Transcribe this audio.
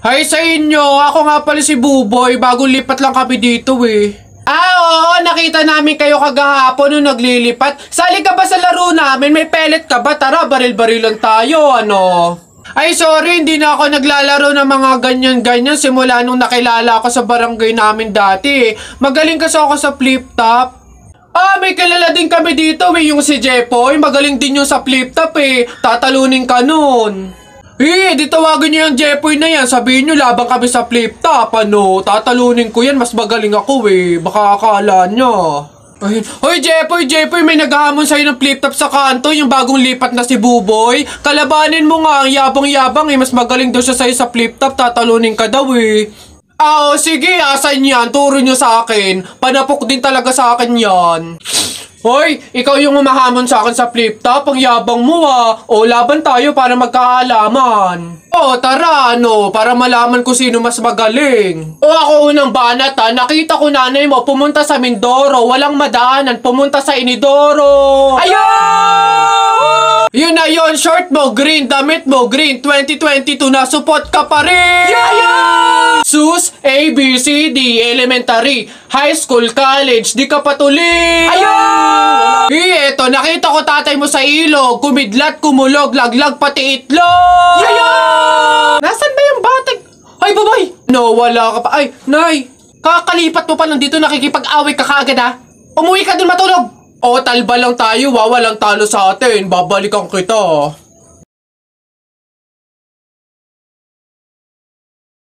Hi sa inyo, ako nga pala si Buboy, bagong lipat lang kami dito eh. Oo, nakita namin kayo kagahapon nung naglilipat. Sali ka ba sa laro namin? May pellet ka ba? Tara, baril-barilan tayo, ano? Ay, sorry, hindi na ako naglalaro ng mga ganyan-ganyan simula nung nakilala ako sa barangay namin dati. Magaling kasi ako sa flip-top. May kilala din kami dito eh, yung si Jepoy. Magaling din yung sa flip-top eh. Tatalunin ka nun. Di tawagin niyo yung Jepoy na yan. Sabihin niyo, labang kami sa flip-top, ano? Tatalunin ko yan, mas magaling ako eh. Baka akala niyo. Hoy, Jepoy, may naghahamon sa'yo ng flip-top sa kanto, yung bagong lipat na si Buboy. Kalabanin mo nga, ang yabang-yabang eh. Mas magaling daw siya sa'yo sa flip-top, tatalunin ka daw eh. Sige, asan yan? Turo nyo sa akin. Panapok din talaga sa akin yan. Hoy, ikaw yung umahamon sa akin sa flip-top, ang yabang mo ah. Laban tayo para magkaalaman. Tara, para malaman ko sino mas magaling. Ako unang banat nakita ko nanay mo pumunta sa Mindoro, walang madaanan, pumunta sa Inidoro. Ayun! Yun na yun, short mo green, damit mo green, 2022 na support ka pa rin! Yeah! Sus, A, B, C, D, elementary, high school, college, di ka patuloy! Ayun! Eto, nakita ko tatay mo sa ilog, kumidlat, kumulog, laglag, pati itlog! Yeah! Nasaan ba yung batag? Ay, babay! No, wala ka pa. Ay, nay! Kakalipat mo pa lang dito, nakikipag-away ka kaagad ha? Umuwi ka dun matulog! Talba lang tayo, walang talo sa atin. Babalikan kita.